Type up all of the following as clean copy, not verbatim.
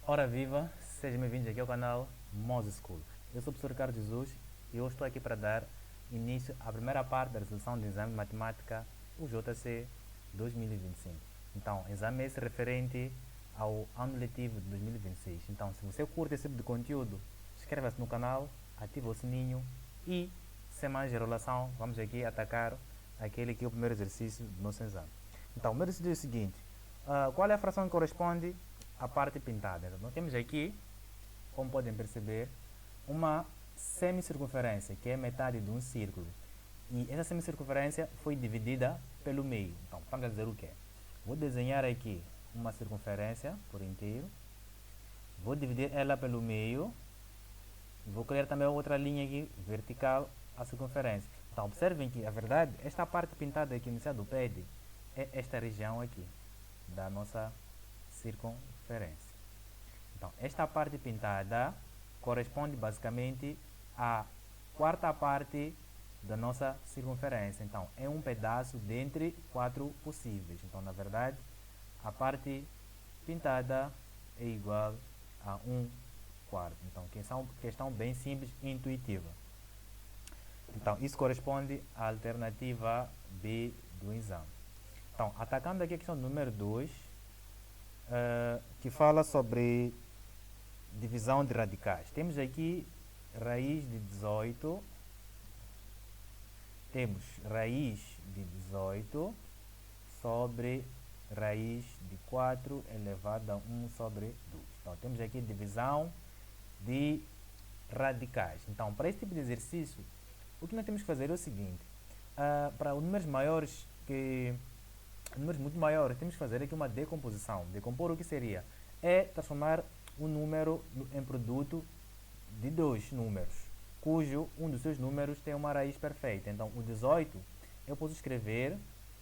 Ora viva, sejam bem-vindos aqui ao canal Moses School. Eu sou o professor Ricardo Jesus e hoje estou aqui para dar início à primeira parte da resolução do exame de matemática UJC 2025. Então, exame esse referente ao ano letivo de 2026. Então, se você curte esse tipo de conteúdo, inscreva-se no canal, ative o sininho e, sem mais enrolação, vamos aqui atacar aquele que é o primeiro exercício do nosso exame. Então, o primeiro exercício é o seguinte: qual é a fração que corresponde à parte pintada? Então, nós temos aqui, como podem perceber, uma semicircunferência, que é metade de um círculo. E essa semicircunferência foi dividida pelo meio. Então, vamos dizer o quê? Vou desenhar aqui uma circunferência por inteiro. Vou dividir ela pelo meio. Vou criar também outra linha aqui, vertical, à circunferência. Então, observem que, a verdade, esta parte pintada aqui no do pad é esta região aqui, da nossa circunferência. Então, esta parte pintada corresponde basicamente à quarta parte da nossa circunferência. Então, é um pedaço dentre 4 possíveis. Então, na verdade, a parte pintada é igual a 1/4. Então, questão bem simples e intuitiva. Então, isso corresponde à alternativa B do exame. Então, atacando aqui a questão número 2, que fala sobre divisão de radicais. Temos aqui raiz de 18, temos raiz de 18 sobre raiz de 4 elevado a 1 sobre 2. Então, temos aqui divisão de radicais. Então, para esse tipo de exercício, o que nós temos que fazer é o seguinte: para números maiores, números muito maiores, temos que fazer aqui uma decomposição. Decompor o que seria? É transformar um número em produto de dois números, cujo um dos seus números tem uma raiz perfeita. Então, o 18 eu posso escrever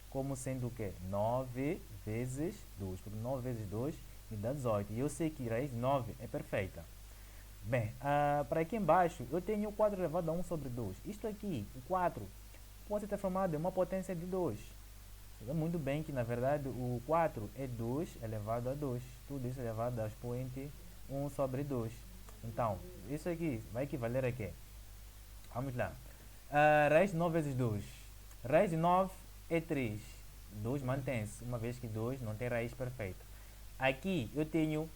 como sendo o quê? 9 vezes 2. Porque 9 vezes 2 me dá 18. E eu sei que raiz de 9 é perfeita. Bem, para aqui embaixo eu tenho 4 elevado a 1 sobre 2. Isto aqui, o 4, pode ser transformado em uma potência de 2. Você vê muito bem que, na verdade, o 4 é 2 elevado a 2. Tudo isso elevado ao expoente 1 sobre 2. Então, isso aqui vai equivaler a quê? Vamos lá. Raiz de 9 vezes 2. Raiz de 9 é 3. 2 mantém-se, uma vez que 2 não tem raiz perfeita. Aqui eu tenho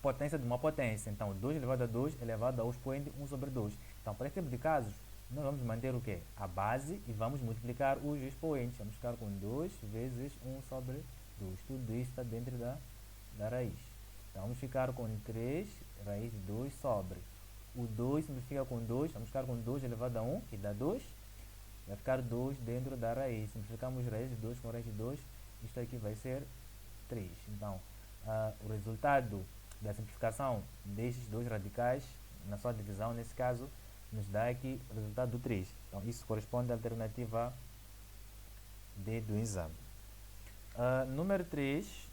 potência de uma potência. Então, 2 elevado a 2 elevado ao expoente 1 sobre 2. Então, para esse tipo de casos, nós vamos manter o quê? A base e vamos multiplicar os expoentes. Vamos ficar com 2 vezes 1 sobre 2. Tudo isso está dentro da raiz. Então, vamos ficar com 3 raiz de 2 sobre. O 2 simplifica com 2. Vamos ficar com 2 elevado a 1, que dá 2. Vai ficar 2 dentro da raiz. Simplificamos raiz de 2 com raiz de 2. Isto aqui vai ser 3. Então, o resultado da simplificação destes dois radicais, na sua divisão, nesse caso, nos dá aqui o resultado do 3. Então, isso corresponde à alternativa D do exame. Número 3,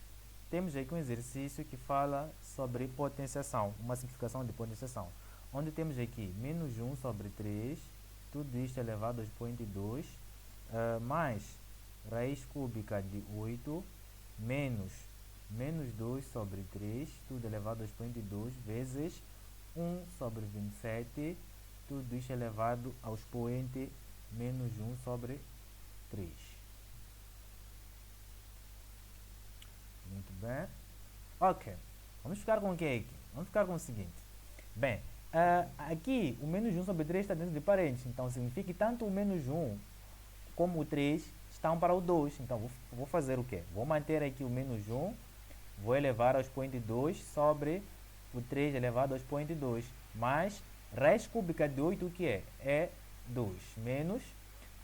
temos aqui um exercício que fala sobre potenciação, uma simplificação de potenciação, onde temos aqui menos 1 sobre 3, tudo isto elevado ao expoente 2, mais raiz cúbica de 8, menos 2 sobre 3, tudo elevado ao expoente 2, vezes 1 sobre 27, tudo isto elevado ao expoente menos 1 sobre 3. Muito bem. Ok. Vamos ficar com o que aqui? Vamos ficar com o seguinte. Bem, aqui o menos 1 sobre 3 está dentro de parênteses. Então, significa que tanto o menos 1 como o 3 estão para o 2. Então, vou fazer o quê? Vou manter aqui o menos 1. Vou elevar ao expoente 2 sobre o 3 elevado ao expoente 2. Mais raiz cúbica de 8, o que é? É 2. Menos,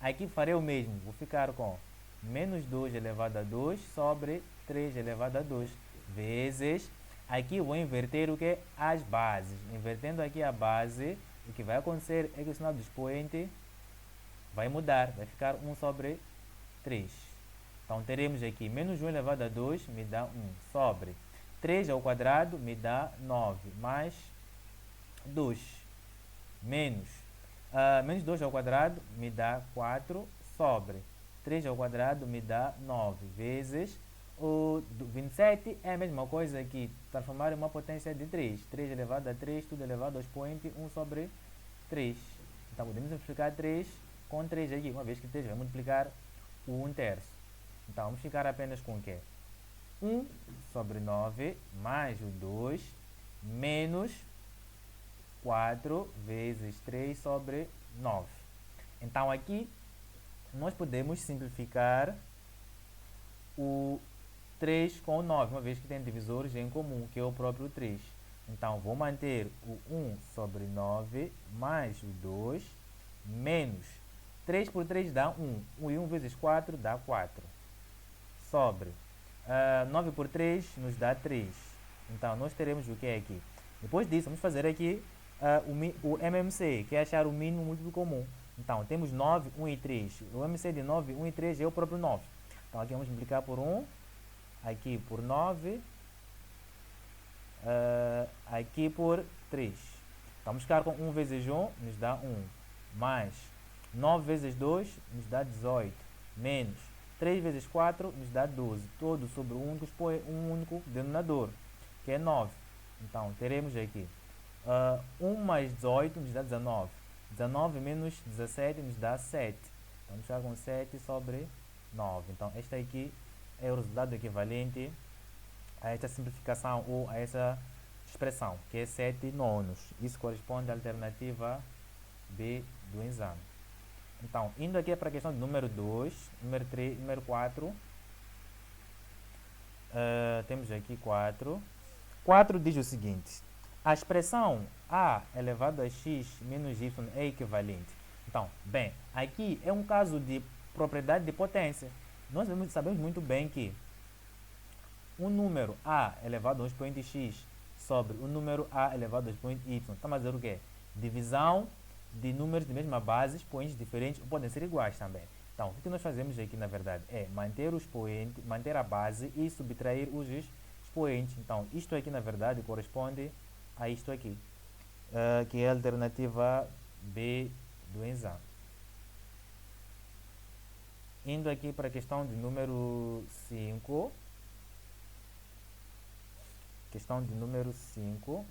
aqui farei o mesmo. Vou ficar com menos 2 elevado a 2 sobre 3 elevado a 2. Vezes, aqui vou inverter o que? As bases. Invertendo aqui a base, o que vai acontecer é que o sinal do expoente vai mudar. Vai ficar 1 sobre 3. Então, teremos aqui menos 1 elevado a 2 me dá 1 sobre 3 ao quadrado me dá 9, mais 2, menos 2 ao quadrado me dá 4 sobre 3 ao quadrado me dá 9, vezes o 27 é a mesma coisa que transformar em uma potência de 3. 3 elevado a 3, tudo elevado ao expoente 1 sobre 3. Então podemos simplificar 3 com 3 aqui, uma vez que 3 vai multiplicar o 1/3. Então vamos ficar apenas com o quê? 1 sobre 9 mais o 2 menos 4 vezes 3 sobre 9. Então aqui nós podemos simplificar o 3 com o 9, uma vez que tem divisores em comum, que é o próprio 3. Então vou manter o 1 sobre 9 mais o 2 menos 3 por 3 dá 1. 1 e 1 vezes 4 dá 4. Sobre 9 por 3 nos dá 3. Então nós teremos o que é aqui? Depois disso, vamos fazer aqui o MMC, que é achar o mínimo múltiplo comum. Então temos 9, 1 e 3. O MMC de 9, 1 e 3 é o próprio 9. Então aqui vamos multiplicar por 1, aqui por 9, aqui por 3. Então vamos ficar com 1 vezes 1, nos dá 1, mais 9 vezes 2, nos dá 18, menos 3 vezes 4, nos dá 12. Todo sobre um único denominador, que é 9. Então teremos aqui 1 mais 18 nos dá 19. 19 menos 17 nos dá 7. Então vamos ficar com 7 sobre 9. Então este aqui é o resultado equivalente a esta simplificação ou a essa expressão, que é 7 nonos. Isso corresponde à alternativa B do exame. Então, indo aqui para a questão de número 2, número 3, número 4. Temos aqui 4. 4 diz o seguinte: a expressão a elevado a x menos y é equivalente. Então, bem, aqui é um caso de propriedade de potência. Nós sabemos muito bem que um número a elevado ao expoente x sobre o número a elevado ao expoente y está a dizer o quê? Divisão de números de mesma base, expoentes diferentes, ou podem ser iguais também. Então, o que nós fazemos aqui, na verdade, é manter o expoente, manter a base e subtrair os expoentes. Então, isto aqui, na verdade, corresponde a isto aqui, que é a alternativa B do exame. Indo aqui para a questão de número 5. Questão de número 5,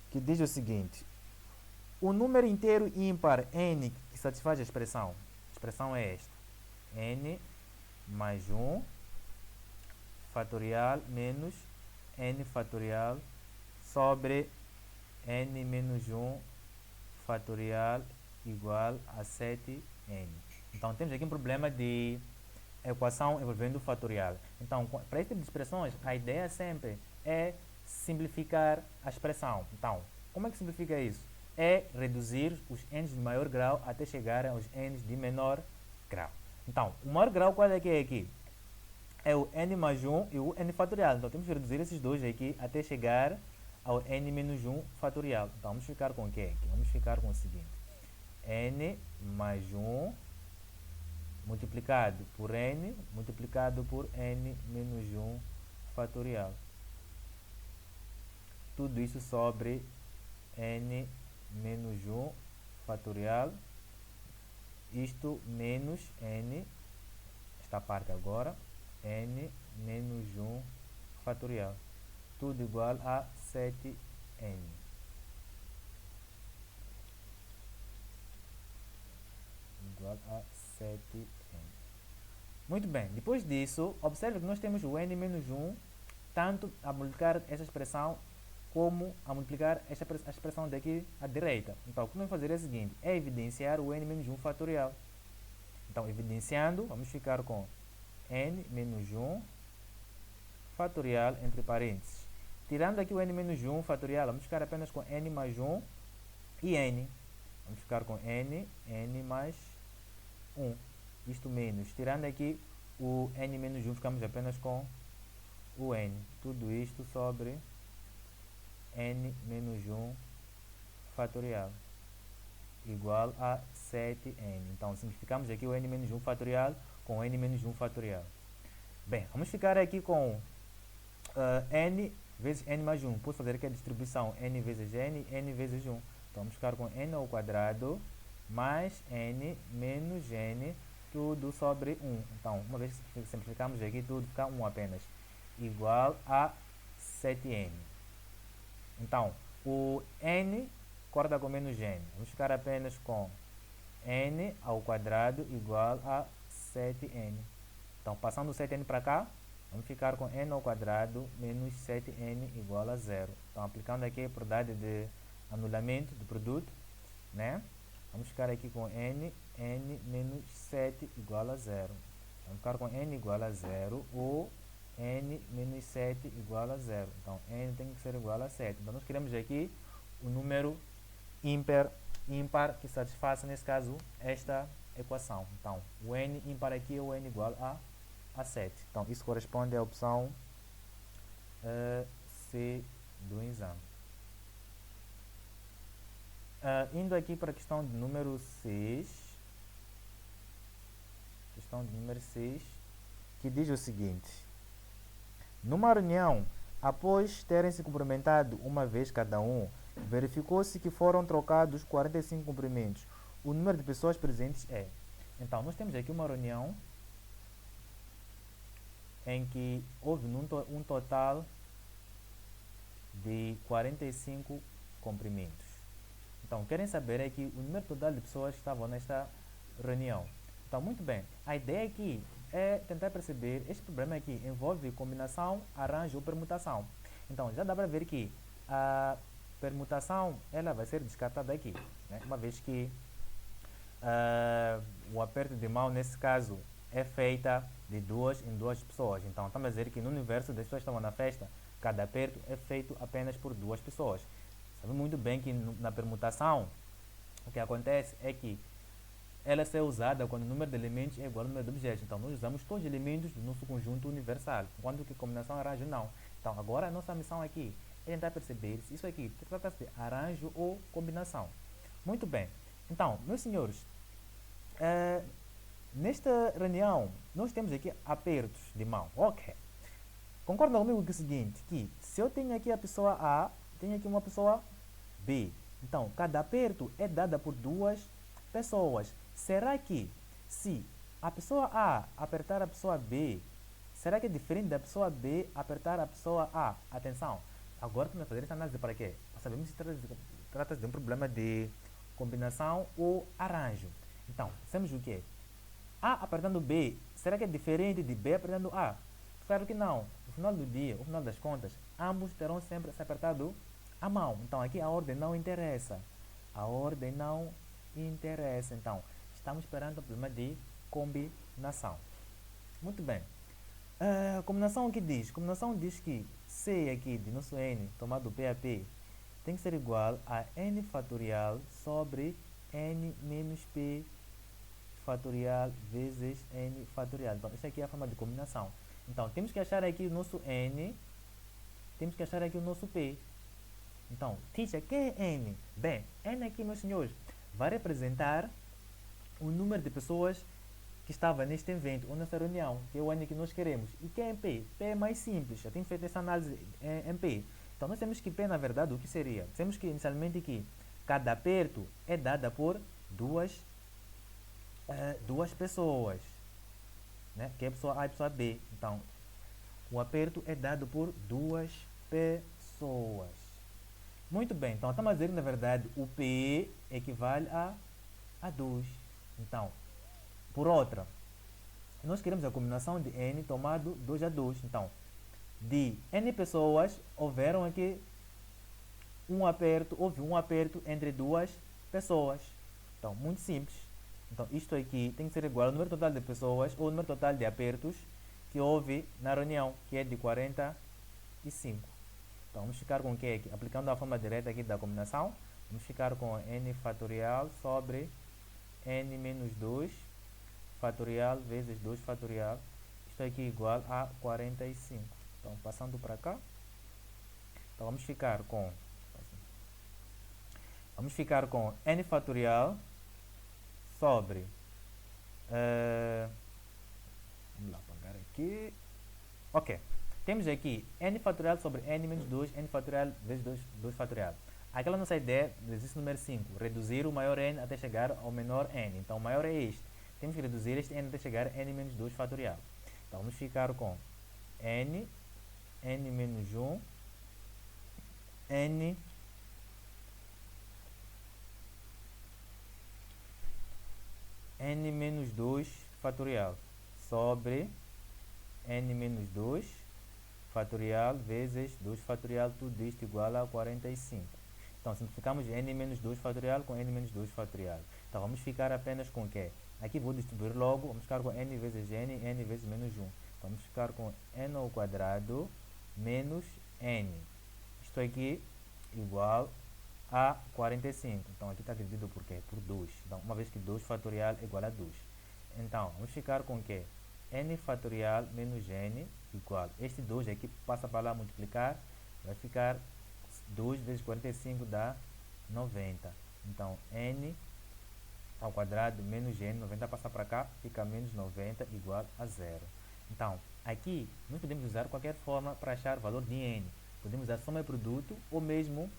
que diz o seguinte: o número inteiro ímpar n que satisfaz a expressão é esta: n mais 1 fatorial menos n fatorial sobre n menos 1 fatorial igual a 7n. Então temos aqui um problema de equação envolvendo o fatorial. Então, para este tipo de expressões, a ideia sempre é simplificar a expressão. Então, como é que simplifica isso? É reduzir os n's de maior grau até chegar aos n's de menor grau. Então, o maior grau qual é que é aqui? É o n mais 1 e o n fatorial. Então, temos que reduzir esses dois aqui até chegar ao n menos 1 fatorial. Então, vamos ficar com o que aqui? Vamos ficar com o seguinte: n mais 1 multiplicado por n multiplicado por n menos 1 fatorial. Tudo isso sobre n menos 1 fatorial, isto menos n, esta parte agora, n menos 1 fatorial, tudo igual a 7n. Igual a 7n. Muito bem, depois disso, observe que nós temos o n menos 1, tanto a multiplicar essa expressão como a multiplicar a expressão daqui à direita. Então, o que nós vamos fazer é o seguinte: é evidenciar o n menos 1 fatorial. Então, evidenciando, vamos ficar com n menos 1 fatorial entre parênteses. Tirando aqui o n menos 1 fatorial, vamos ficar apenas com n mais 1 e n. Vamos ficar com n mais 1. Isto menos. Tirando aqui o n menos 1, ficamos apenas com o n. Tudo isto sobre n menos 1 fatorial igual a 7n. Então, simplificamos aqui o n menos 1 fatorial com n menos 1 fatorial. Bem, vamos ficar aqui com n vezes n mais 1. Posso fazer aqui a distribuição n vezes n, n vezes 1. Então, vamos ficar com n ao quadrado mais n menos n, tudo sobre 1. Então, uma vez que simplificamos aqui tudo, fica 1 apenas. igual a 7n. Então, o n corta com menos n. Vamos ficar apenas com n ao quadrado igual a 7n. Então, passando o 7n para cá, vamos ficar com n ao quadrado menos 7n igual a 0. Então, aplicando aqui a propriedade de anulamento do produto, né? Vamos ficar aqui com n menos 7 igual a 0. Vamos ficar com n igual a 0 ou n menos 7 igual a 0. Então, n tem que ser igual a 7. Então, nós queremos aqui o número ímpar que satisfaça, nesse caso, esta equação. Então, o n ímpar aqui é o n igual a 7. Então, isso corresponde à opção C do exame. Indo aqui para a questão de número 6. Questão de número 6, que diz o seguinte: numa reunião, após terem se cumprimentado uma vez cada um, verificou-se que foram trocados 45 cumprimentos. O número de pessoas presentes é... Então, nós temos aqui uma reunião em que houve um total de 45 cumprimentos. Então, querem saber aqui o número total de pessoas que estavam nesta reunião. Então, muito bem. A ideia aqui é tentar perceber, este problema aqui envolve combinação, arranjo ou permutação. Então, já dá para ver que a permutação ela vai ser descartada aqui, né? Uma vez que o aperto de mão, nesse caso, é feita de duas em duas pessoas. Então, estamos a dizer que no universo das pessoas que estavam na festa, cada aperto é feito apenas por duas pessoas. Sabe muito bem que na permutação, o que acontece é que ela é usada quando o número de elementos é igual ao número de objetos. Então, nós usamos todos os elementos do nosso conjunto universal, enquanto que combinação arranjo não. Então, agora a nossa missão aqui é tentar perceber se isso aqui trata-se de arranjo ou combinação. Muito bem. Então, meus senhores, nesta reunião, nós temos aqui apertos de mão. Ok. Concordam comigo com o seguinte, que se eu tenho aqui a pessoa A, tenho aqui uma pessoa B. Então, cada aperto é dada por duas pessoas. Será que se a pessoa A apertar a pessoa B, será que é diferente da pessoa B apertar a pessoa A? Atenção, agora estamos a fazer essa análise para quê? Para sabermos se trata de um problema de combinação ou arranjo. Então, temos o quê? A apertando B, será que é diferente de B apertando A? Claro que não. No final do dia, no final das contas, ambos terão sempre se apertado a mão. Então, aqui a ordem não interessa. A ordem não interessa. Então, estamos esperando o problema de combinação. Muito bem. Combinação o que diz? Combinação diz que C aqui de nosso N, tomado P a P, tem que ser igual a N fatorial sobre N menos P fatorial vezes N fatorial. Então, esta aqui é a forma de combinação. Então, temos que achar aqui o nosso N, temos que achar aqui o nosso P. Então, teacher, que é N? Bem, N aqui, meus senhores, vai representar o número de pessoas que estava neste evento ou nessa reunião, que é o N que nós queremos. E que é P? P é mais simples, já tenho feito essa análise em P. Então, nós temos que P, na verdade, o que seria? Temos que, inicialmente, que cada aperto é dada por duas pessoas, né? Que é a pessoa A e a pessoa B. Então, o aperto é dado por duas pessoas. Muito bem, então estamos a dizer que, na verdade, o P equivale a 2. Então, por outra, nós queremos a combinação de N tomado 2 a 2. Então, de N pessoas, houve um aperto entre duas pessoas. Então, muito simples. Então, isto aqui tem que ser igual ao número total de pessoas ou ao número total de apertos que houve na reunião, que é de 45. Então, vamos ficar com o que aqui? Aplicando a forma direta aqui da combinação, vamos ficar com N fatorial sobre N menos 2 fatorial vezes 2 fatorial. Isto aqui é igual a 45. Então, passando para cá. Então, vamos ficar com N fatorial sobre... vamos lá, apagar aqui. Ok. Temos aqui N fatorial sobre N menos 2, N fatorial vezes 2 fatorial. Aquela nossa ideia do exercício número 5, reduzir o maior N até chegar ao menor N. Então, o maior é este. Temos que reduzir este N até chegar a N menos 2 fatorial. Então, vamos ficar com N n menos 1, n menos 2 fatorial sobre n menos 2 fatorial vezes 2 fatorial, tudo isto igual a 45. Então, simplificamos n menos 2 fatorial com n menos 2 fatorial. Então, vamos ficar apenas com o quê? Aqui vou distribuir logo, vamos ficar com n vezes n vezes menos 1. Então, vamos ficar com n ao quadrado menos n. Isto aqui igual a 45. Então, aqui está dividido por quê? Por 2. Então, uma vez que 2 fatorial é igual a 2. Então, vamos ficar com o quê? N fatorial menos n igual. Este 2 aqui passa para lá multiplicar. Vai ficar 2 vezes 45 dá 90. Então, n ao quadrado menos n, 90 passa para cá, fica menos 90 igual a 0. Então, aqui nós podemos usar qualquer forma para achar o valor de n. Podemos usar soma e produto ou mesmo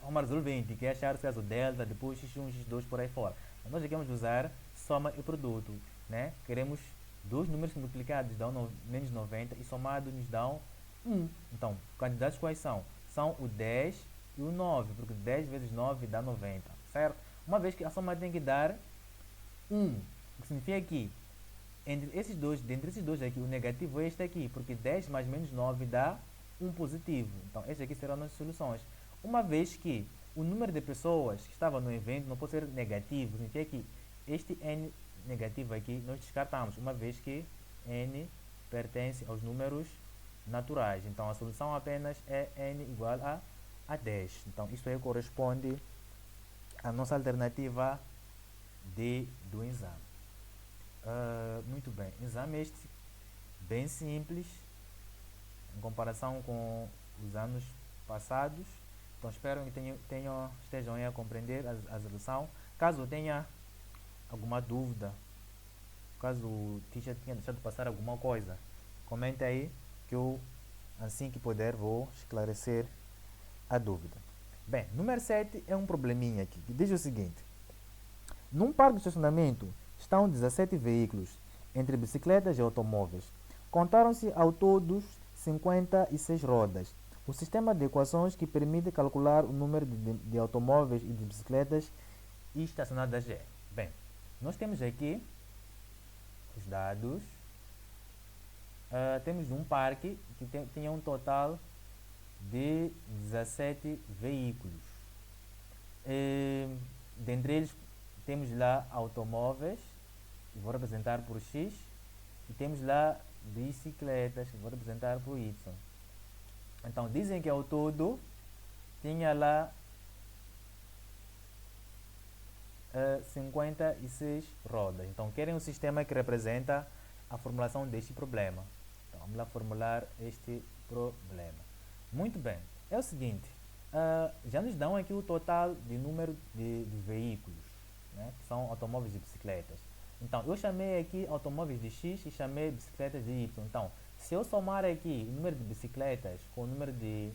uma resolvente, que é achar o caso delta, depois x1, x2 por aí fora. Então, nós queremos usar soma e produto, né? Queremos dois números multiplicados dão menos 90 e somados nos dão 1. Então, quantidades quais são? São o 10 e o 9, porque 10 vezes 9 dá 90, certo? Uma vez que a soma tem que dar 1, o que significa que dentre esses dois aqui, o negativo é este aqui, porque 10 mais menos 9 dá 1 positivo. Então, estas aqui serão as nossas soluções. Uma vez que o número de pessoas que estavam no evento não pode ser negativo, significa que este n negativo aqui nós descartamos, uma vez que n pertence aos números naturais. Então, a solução apenas é n igual a 10. Então, isso aí corresponde à nossa alternativa D do exame. Muito bem, exame este bem simples em comparação com os anos passados. Então, espero que estejam aí a compreender a resolução. Caso tenha alguma dúvida, caso o teacher tenha deixado passar alguma coisa, comente aí que eu, assim que puder, vou esclarecer a dúvida. Bem, número 7 é um probleminha aqui, que diz o seguinte: num parque de estacionamento estão 17 veículos, entre bicicletas e automóveis. Contaram-se ao todo 56 rodas. O sistema de equações que permite calcular o número de automóveis e de bicicletas estacionadas é. Bem, nós temos aqui os dados. Temos um parque que tinha um total de 17 veículos. Dentre eles temos lá automóveis, que vou representar por X, e temos lá bicicletas, que vou representar por Y. Então, dizem que ao todo tinha lá 56 rodas. Então, querem um sistema que representa a formulação deste problema. Então, vamos lá formular este problema. Muito bem. É o seguinte, já nos dão aqui o total de número de veículos, né, que são automóveis e bicicletas. Então, eu chamei aqui automóveis de X e chamei bicicletas de Y. Então, se eu somar aqui o número de bicicletas com o número de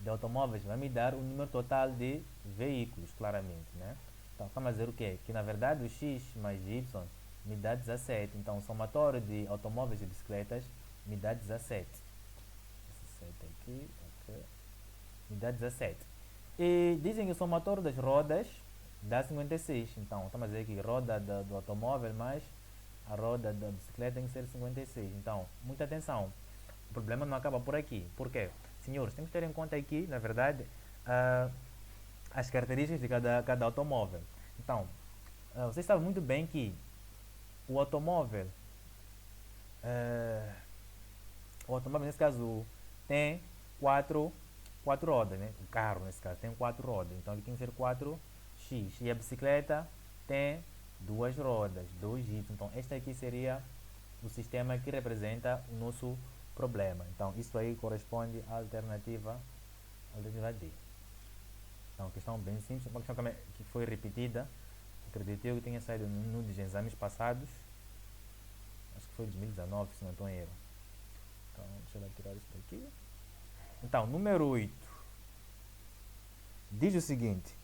automóveis, vai me dar o número total de veículos, claramente, né? Então, estamos a dizer o quê? Que na verdade o X mais Y me dá 17. Então, o somatório de automóveis e bicicletas me dá 17. 17 aqui, ok. Me dá 17. E dizem que o somatório das rodas dá 56. Então, estamos a dizer que a roda do automóvel mais a roda da bicicleta tem que ser 56. Então, muita atenção. O problema não acaba por aqui. Por quê? Senhores, temos que ter em conta aqui, na verdade, as características de cada automóvel. Então, vocês sabem muito bem que o automóvel, nesse caso, tem quatro rodas, né? O carro, nesse caso, tem 4 rodas. Então, ele tem que ser 4x. E a bicicleta tem 2 rodas, 2y. Então, este aqui seria o sistema que representa o nosso problema. Então, isso aí corresponde à alternativa D. Então, questão bem simples, uma questão que foi repetida. Acredito eu que tenha saído num dos exames passados. Acho que foi 2019, se não estou em erro. Então, deixa eu tirar isso daqui. Então, número 8 diz o seguinte: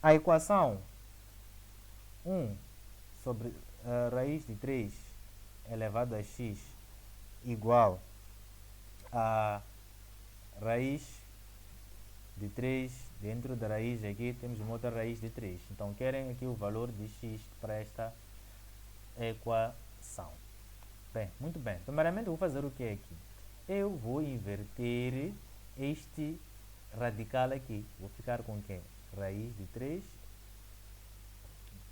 a equação 1 sobre a raiz de 3 elevado a x igual a raiz de 3 dentro da raiz aqui temos uma outra raiz de 3. Então querem aqui o valor de x para esta equação. Bem, muito bem. Primeiramente eu vou fazer o que aqui? Eu vou inverter este radical aqui. Vou ficar com o quê? Raiz de 3.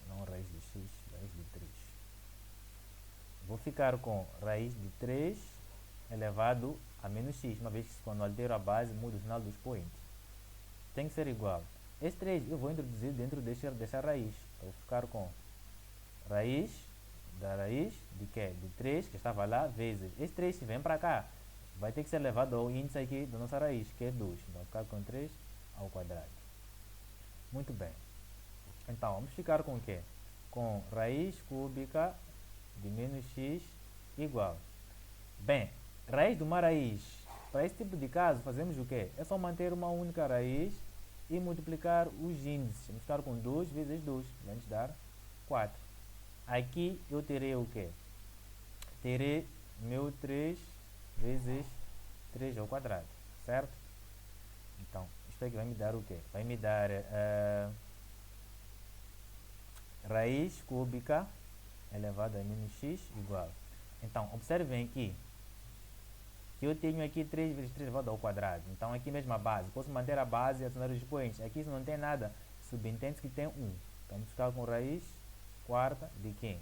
Não raiz de x, raiz de 3. Vou ficar com raiz de 3 elevado a menos x, uma vez que quando altero a base muda o sinal dos poentes. Tem que ser igual. Esse 3 eu vou introduzir dentro dessa raiz. Então, vou ficar com raiz da raiz de quê? De 3, que estava lá, vezes. Esse 3 se vem para cá, vai ter que ser levado ao índice aqui da nossa raiz, que é 2. Então, vou ficar com 3 ao quadrado. Muito bem. Então, vamos ficar com o quê? Com raiz cúbica de menos x igual. Bem, raiz de uma raiz. Para esse tipo de caso, fazemos o quê? É só manter uma única raiz e multiplicar os índices. Vamos ficar com 2 vezes 2, vai nos dar 4. Aqui eu terei o quê? Terei meu 3 vezes 3 ao quadrado, certo? Então, isto aqui vai me dar o quê? Vai me dar raiz cúbica elevado a menos x igual. Então, observem aqui que eu tenho aqui 3 vezes 3 elevado ao quadrado. Então, aqui mesmo a base. Posso manter a base e adicionar os expoentes. Aqui se não tem nada, subentende que tem 1. Então, vamos ficar com raiz quarta de quê?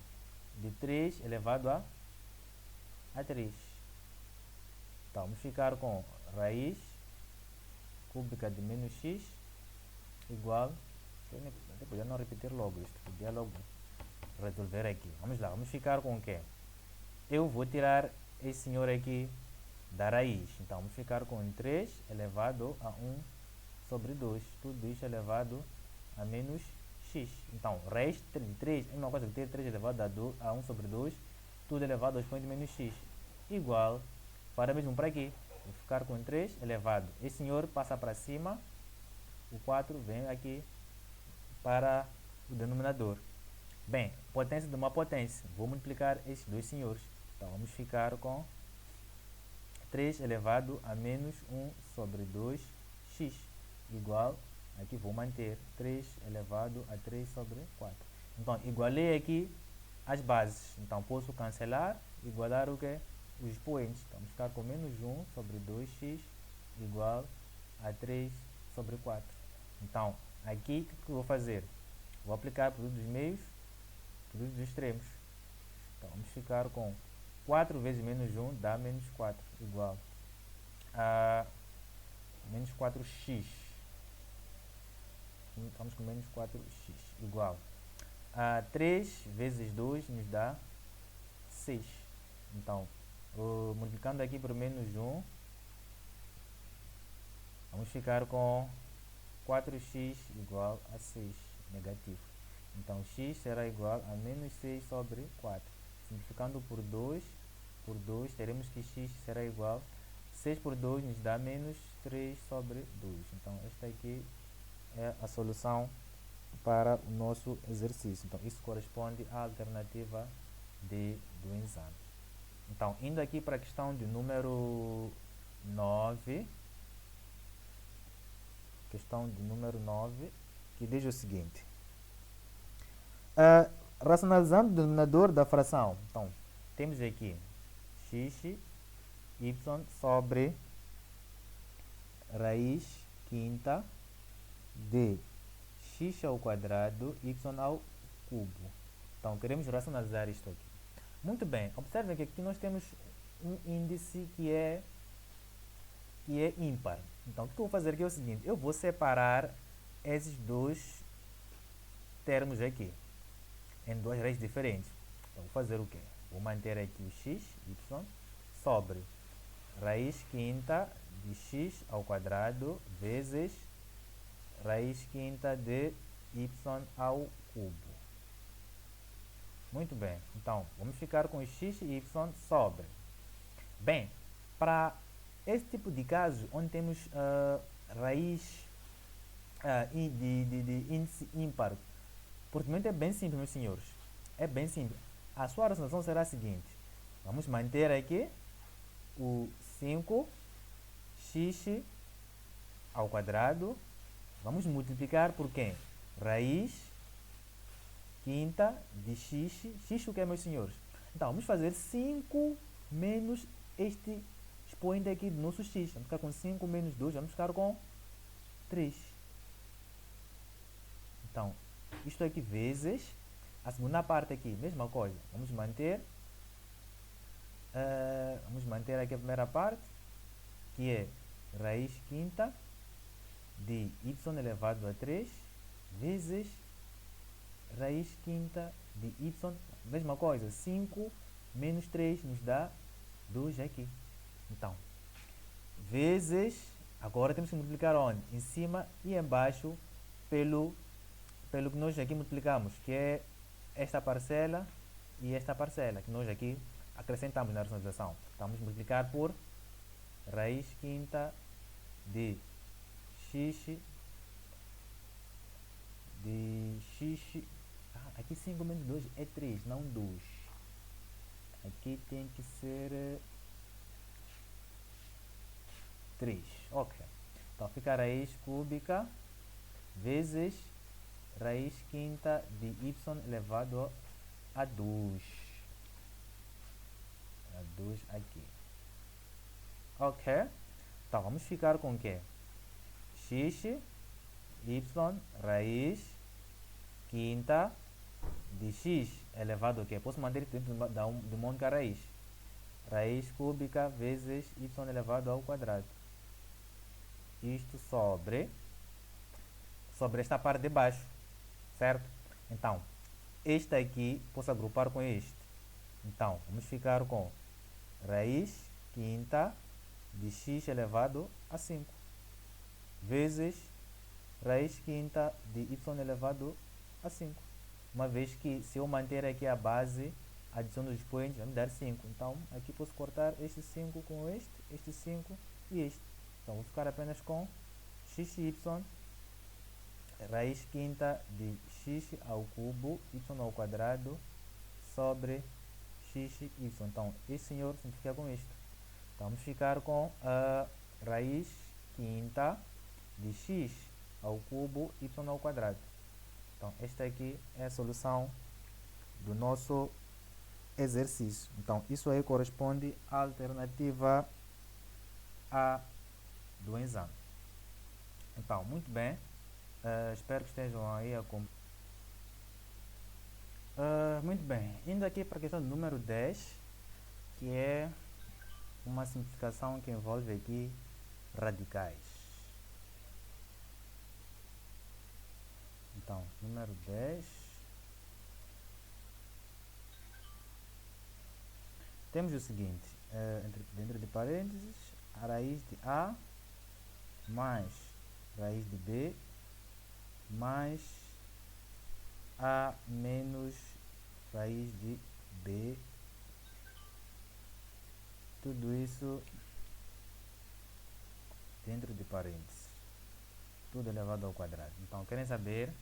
De 3 elevado a 3. Então, vamos ficar com raiz cúbica de menos x igual... Até podia não repetir logo isto. Podia logo resolver aqui. Vamos lá, vamos ficar com o quê? Eu vou tirar esse senhor aqui da raiz. Então, vamos ficar com 3 elevado a 1 sobre 2. Tudo isso elevado a menos x. Então, raiz de 3 é a mesma coisa que ter 3 elevado a 1 sobre 2. Tudo elevado ao expoente de menos x. Igual, para mesmo para aqui. Vou ficar com 3 elevado. Esse senhor passa para cima. O 4 vem aqui para o denominador. Bem, potência de uma potência. Vou multiplicar esses dois senhores. Então, vamos ficar com 3 elevado a menos 1 sobre 2x igual, aqui vou manter 3 elevado a 3 sobre 4. Então, igualei aqui as bases. Então, posso cancelar, igualar o que? Os expoentes. Então, vamos ficar com menos 1 sobre 2x igual a 3 sobre 4. Então, aqui o que eu vou fazer? Vou aplicar produto dos meios, produto dos extremos. Então, vamos ficar com 4 vezes menos 1 dá menos 4, igual a menos 4x. Vamos com menos 4x, igual a 3 vezes 2 nos dá 6. Então, multiplicando aqui por menos 1, vamos ficar com 4x igual a 6, negativo. Então, x será igual a menos 6 sobre 4. Simplificando por 2, teremos que x será igual a 6 por 2 nos dá menos 3 sobre 2. Então, esta aqui é a solução para o nosso exercício. Então, isso corresponde à alternativa D do exame. Então, indo aqui para a questão de número 9. Questão de número 9, que diz o seguinte. Racionalizando o denominador da fração. Então, temos aqui x, y sobre raiz quinta de x ao quadrado, y ao cubo. Então, queremos racionalizar isto aqui. Muito bem, observem que aqui nós temos um índice que é ímpar. Então, o que eu vou fazer aqui é o seguinte, eu vou separar esses dois termos aqui em duas raízes diferentes. Então, vou fazer o quê? Vou manter aqui o x, y, sobre raiz quinta de x ao quadrado vezes raiz quinta de y ao cubo. Muito bem. Então, vamos ficar com x e y sobre. Bem, para esse tipo de caso, onde temos raiz de índice ímpar, o procedimento é bem simples, meus senhores. É bem simples. A sua racionalização será a seguinte. Vamos manter aqui o 5 x ao quadrado. Vamos multiplicar por quem? Raiz quinta de x. X o que é, meus senhores? Então, vamos fazer 5 menos este expoente aqui do nosso x. Vamos ficar com 5 menos 2, vamos ficar com 3. Então, isto aqui vezes a segunda parte aqui, mesma coisa. Vamos manter aqui a primeira parte, que é raiz quinta de y elevado a 3 vezes raiz quinta de y, mesma coisa, 5 menos 3 nos dá 2 aqui. Então, vezes, agora temos que multiplicar onde? Em cima e embaixo pelo que nós aqui multiplicamos, que é esta parcela e esta parcela, que nós aqui acrescentamos na racionalização. Então, vamos multiplicar por raiz quinta de x aqui 5 menos 2 é 3, não 2. Aqui tem que ser 3. Ok. Então fica raiz cúbica vezes raiz quinta de y elevado a 2. A 2 aqui. Ok. Então vamos ficar com o quê? X, y, raiz quinta de x elevado a quê? Posso manter dentro de uma única raiz. Raiz cúbica vezes y elevado ao quadrado. Isto sobre esta parte de baixo, certo? Então, este aqui posso agrupar com este. Então, vamos ficar com raiz quinta de x elevado a 5 vezes raiz quinta de y elevado a 5. Uma vez que, se eu manter aqui a base, a adição dos expoentes vai me dar 5. Então, aqui posso cortar este 5 com este 5 e este. Então, vou ficar apenas com xy raiz quinta de x ao cubo, y ao quadrado, sobre xy. Então, este senhor simplifica com isto. Então, vamos ficar com a raiz quinta de x ao cubo, y ao quadrado. Então, esta aqui é a solução do nosso exercício. Então, isso aí corresponde à alternativa A do exame. Então, muito bem. Espero que estejam aí a muito bem. Indo aqui para a questão do número 10, que é uma simplificação que envolve aqui radicais. Então, número 10. Temos o seguinte, dentro de parênteses, a raiz de A mais raiz de B mais A menos raiz de B. Tudo isso dentro de parênteses. Tudo elevado ao quadrado. Então, querem saber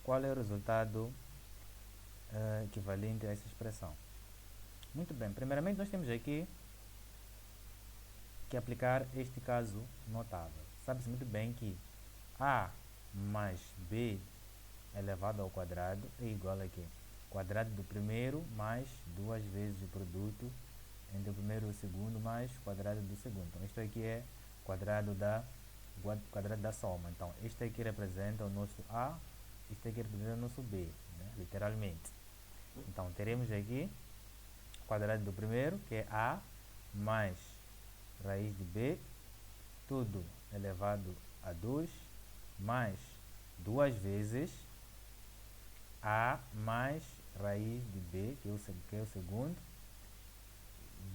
qual é o resultado equivalente a essa expressão. Muito bem. Primeiramente, nós temos aqui que aplicar este caso notável. Sabe-se muito bem que A mais B elevado ao quadrado é igual a quê? Quadrado do primeiro mais 2 vezes o produto entre o primeiro e o segundo mais quadrado do segundo. Então, isto aqui é quadrado da soma. Então, este aqui representa o nosso A, este aqui representa o nosso B, né? Literalmente. Então, teremos aqui quadrado do primeiro, que é A, mais raiz de B, tudo elevado a 2, mais 2 vezes A mais raiz de B, que é o segundo,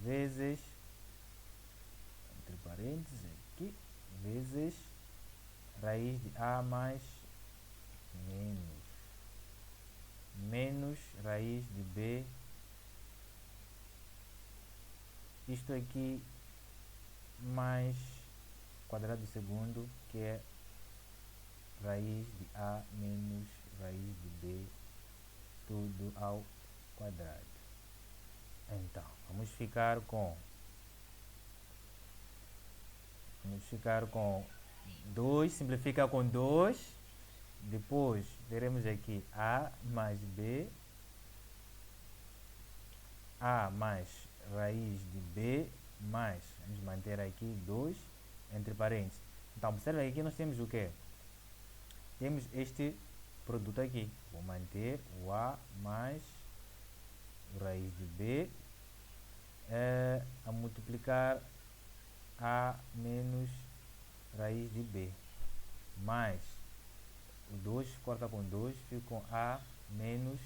vezes, entre parênteses aqui, vezes raiz de A mais menos raiz de B, isto aqui mais quadrado do segundo, que é raiz de A menos raiz de B, tudo ao quadrado. Então, vamos ficar com vamos ficar com 2, simplifica com 2. Depois teremos aqui A mais B, A mais raiz de B, mais, vamos manter aqui 2, entre parênteses. Então, observa que aqui nós temos o quê? Temos este produto aqui. Vou manter o A mais raiz de B a multiplicar A menos raiz de B, mais o 2 corta com 2, fica com A menos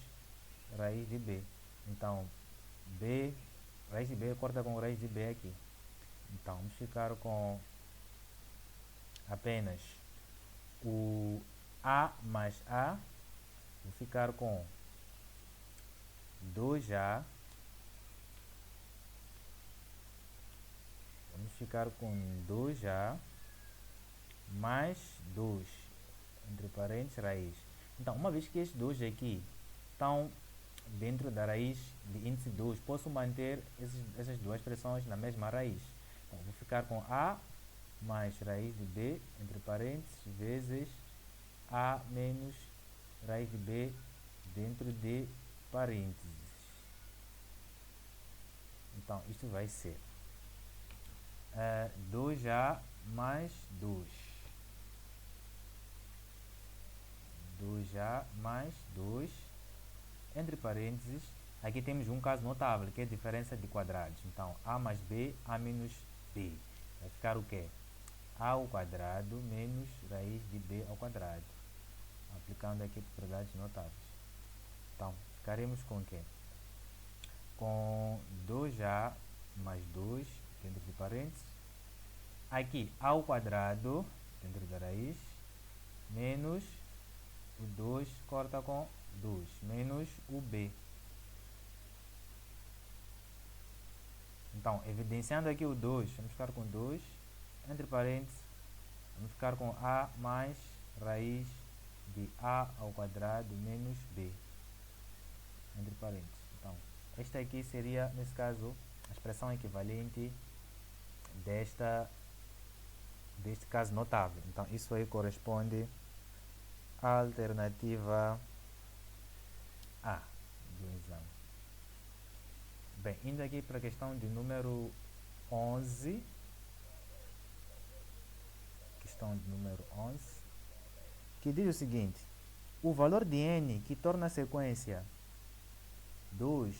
raiz de B. Então, B, raiz de B corta com raiz de B aqui. Então, vamos ficar com apenas o A mais A. Vou ficar com 2A. Vamos ficar com 2A mais 2, entre parênteses, raiz. Então, uma vez que estes dois aqui estão dentro da raiz de índice 2, posso manter essas duas expressões na mesma raiz. Então, vou ficar com A mais raiz de B, entre parênteses, vezes A menos raiz de B dentro de parênteses. Então, isto vai ser 2A mais 2. 2A mais 2, entre parênteses, aqui temos um caso notável, que é a diferença de quadrados. Então, A mais B, A menos B. Vai ficar o quê? A ao quadrado menos raiz de B ao quadrado. Aplicando aqui propriedades notáveis. Então, ficaremos com o quê? Com 2A mais 2, dentro de parênteses. Aqui, A ao quadrado, dentro da raiz, menos o 2 corta com 2, menos o B. Então, evidenciando aqui o 2, vamos ficar com 2, entre parênteses, vamos ficar com A mais raiz de A ao quadrado menos B, entre parênteses. Então, esta aqui seria, nesse caso, a expressão equivalente deste caso notável. Então, isso aí corresponde à alternativa A do exame. Bem, indo aqui para a questão de número 11. Questão de número 11. Que diz o seguinte. O valor de n que torna a sequência 2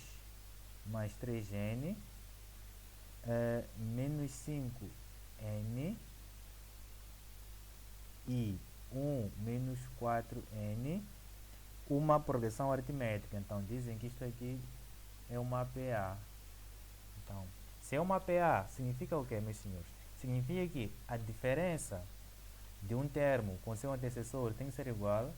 mais 3n menos 5n e 1 menos 4n uma progressão aritmética. Então, dizem que isto aqui é uma PA. Então, se é uma PA, significa o que, meus senhores? Significa que a diferença de um termo com seu antecessor tem que ser igual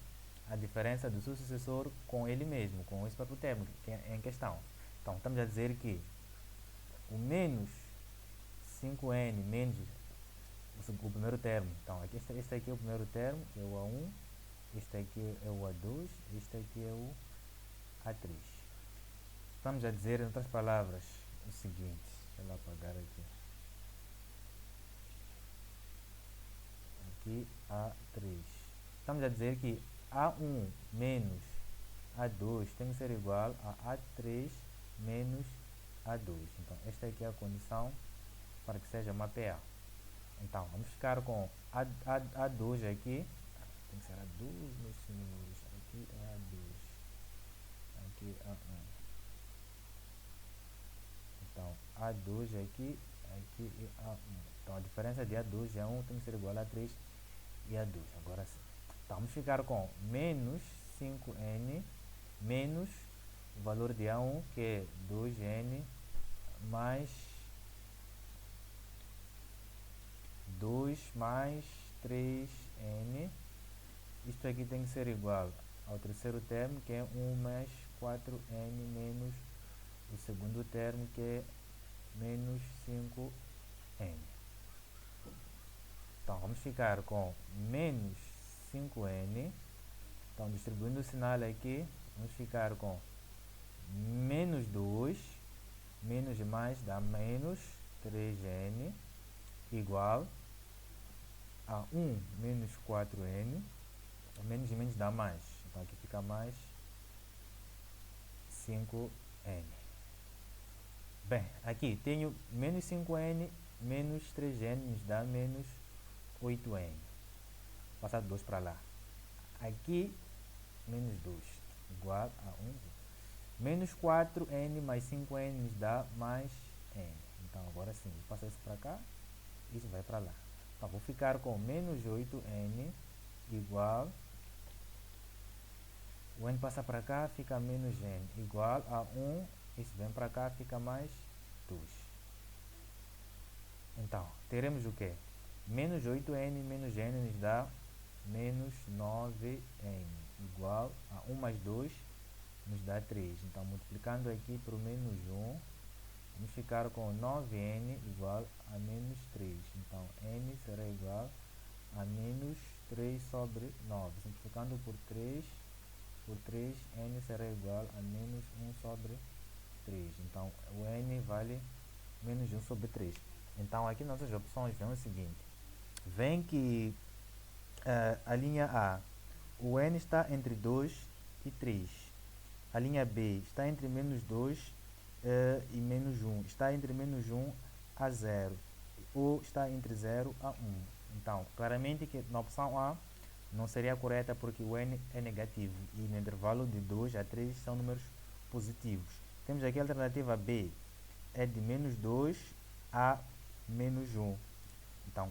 à diferença do seu sucessor com ele mesmo, com esse próprio termo que é em questão. Então, estamos a dizer que o menos 5n menos o primeiro termo. Então, aqui, este aqui é o primeiro termo, que é o A1. Este aqui é o A2. Este aqui é o A3. Estamos a dizer, em outras palavras, o seguinte. Deixa eu apagar aqui. Aqui, A3. Estamos a dizer que A1 menos A2 tem que ser igual a A3 menos A2. Então, esta aqui é a condição para que seja uma PA. Então, vamos ficar com A2 aqui. Tem que ser A2, meus senhores. Aqui é A2. Aqui A1. Então, A2 aqui é A1. Então, a diferença de A2 e A1 tem que ser igual a A3 e A2. Agora sim. Então, vamos ficar com menos 5n menos o valor de A1, que é 2n, mais 2 mais 3n. Isto aqui tem que ser igual ao terceiro termo, que é 1 mais 4n menos o segundo termo, que é menos 5n. Então, vamos ficar com menos 5n. Então, distribuindo o sinal aqui, vamos ficar com menos 2, menos e mais dá menos 3n, igual a 1 menos 4n, menos e menos dá mais, então aqui fica mais 5n. Bem, aqui tenho menos 5n menos 3n nos dá menos 8n. Passar 2 para lá. Aqui, menos 2 igual a 1. Menos 4n mais 5n nos dá mais n. Então, agora sim, vou passar isso para cá, isso vai para lá. Então, vou ficar com menos 8n igual, o n passa para cá, fica menos n igual a 1, isso vem para cá, fica mais 2. Então, teremos o que? Menos 8n menos n nos dá menos 9n igual a 1 mais 2 nos dá 3. Então, multiplicando aqui por menos 1, vamos ficar com 9n igual a menos 3. Então, n será igual a menos 3 sobre 9. Simplificando por 3, n será igual a menos 1 sobre 3. Então, o n vale menos 1 sobre 3. Então, aqui nas nossas opções vem o seguinte. Vem que a linha A, o n está entre 2 e 3. A linha B está entre menos 2 e menos 1. Está entre menos 1 a 0. Ou está entre 0 a 1. Então, claramente que na opção A não seria correta porque o n é negativo. E no intervalo de 2 a 3 são números positivos. Temos aqui a alternativa B. É de menos 2 a menos 1. Então,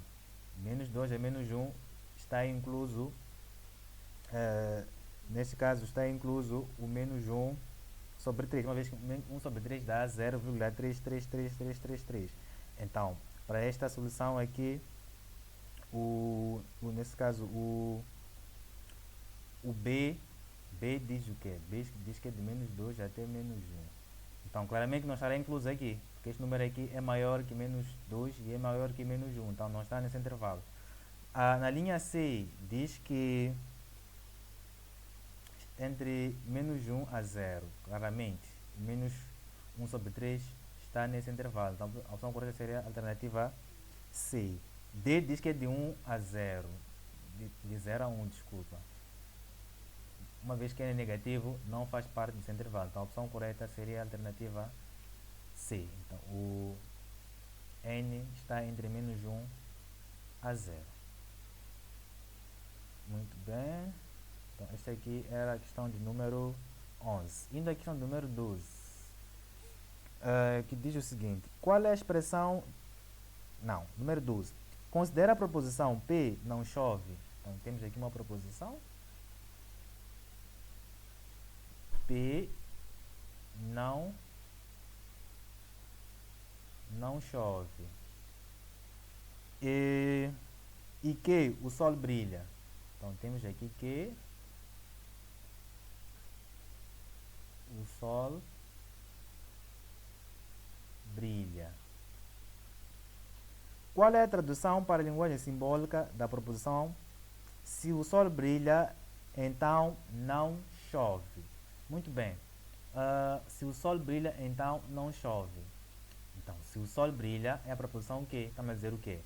menos 2 a menos 1 está incluso, neste caso, está incluso o menos 1 sobre 3, uma vez que 1 sobre 3 dá 0,333333. Então, para esta solução aqui, nesse caso, o B diz o quê? B diz que é de menos 2 até menos 1. Então, claramente não estará incluso aqui, porque este número aqui é maior que menos 2 e é maior que menos 1. Então, não está nesse intervalo. Na linha C, diz que entre menos 1 a 0, claramente, menos 1 sobre 3 está nesse intervalo. Então, a opção correta seria a alternativa C. D diz que é de 1 a 0, de 0 a 1, desculpa. Uma vez que n é negativo, não faz parte desse intervalo. Então, a opção correta seria a alternativa C. Então, o n está entre menos 1 a 0. Muito bem. Então, esta aqui era a questão de número 11. Indo à questão de número 12, que diz o seguinte. Qual é a expressão... Não, número 12. Considera a proposição P não chove. Então, temos aqui uma proposição. P não chove. E que o sol brilha. Então, temos aqui que o sol brilha. Qual é a tradução para a linguagem simbólica da proposição se o sol brilha, então não chove? Muito bem. Se o sol brilha, então não chove. Então, se o sol brilha é a proposição que está a dizer o quê?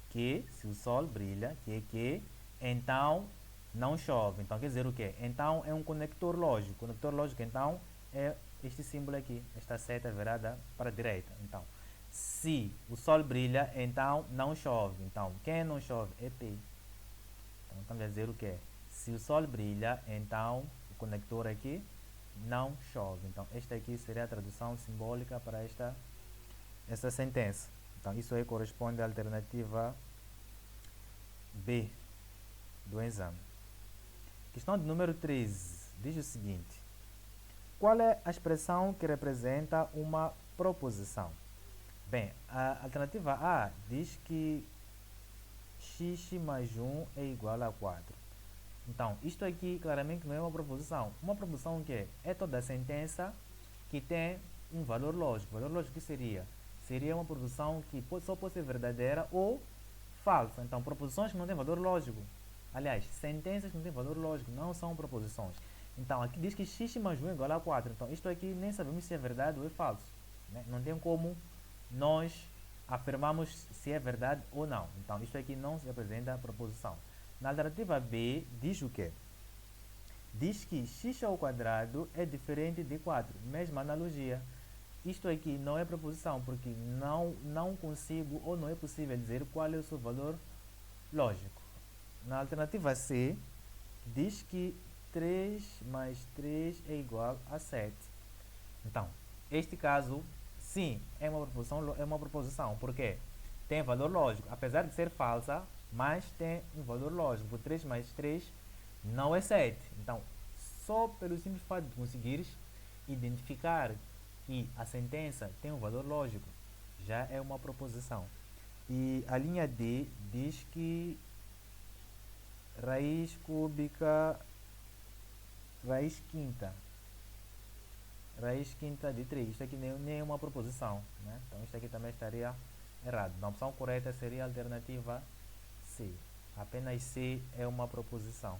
Que se o sol brilha, que então não chove. Então, quer dizer o quê? Então é um conector lógico. O conector lógico, então, é este símbolo aqui, esta seta virada para a direita. Então, se o sol brilha, então não chove. Então, quem não chove é P. Então, estamos a dizer o quê? Se o sol brilha, então o conector aqui não chove. Então, esta aqui seria a tradução simbólica para essa sentença. Então, isso aí corresponde à alternativa B do exame. Questão de número 13 diz o seguinte. Qual é a expressão que representa uma proposição? Bem, a alternativa A diz que x mais 1 é igual a 4. Então, isto aqui claramente não é uma proposição. Uma proposição o quê? É toda a sentença que tem um valor lógico. O valor lógico que seria? Seria uma proposição que só pode ser verdadeira ou falsa. Então, proposições que não têm valor lógico. Aliás, sentenças que não têm valor lógico não são proposições. Então, aqui diz que x mais 1 é igual a 4. Então, isto aqui nem sabemos se é verdade ou é falso. Né? Não tem como nós afirmamos se é verdade ou não. Então, isto aqui não se apresenta a proposição. Na alternativa B, diz o quê? Diz que x ao quadrado é diferente de 4. Mesma analogia. Isto aqui não é proposição, porque não consigo ou não é possível dizer qual é o seu valor lógico. Na alternativa C, diz que 3 mais 3 é igual a 7. Então, este caso, sim, é uma proposição. Por quê? Tem valor lógico. Apesar de ser falsa, mas tem um valor lógico. 3 mais 3 não é 7. Então, só pelo simples fato de conseguires identificar que a sentença tem um valor lógico, já é uma proposição. E a linha D diz que raiz quínta de 3. Isto aqui nem é uma proposição, né? Então isto aqui também estaria errado. A opção correta seria a alternativa C. Apenas C é uma proposição.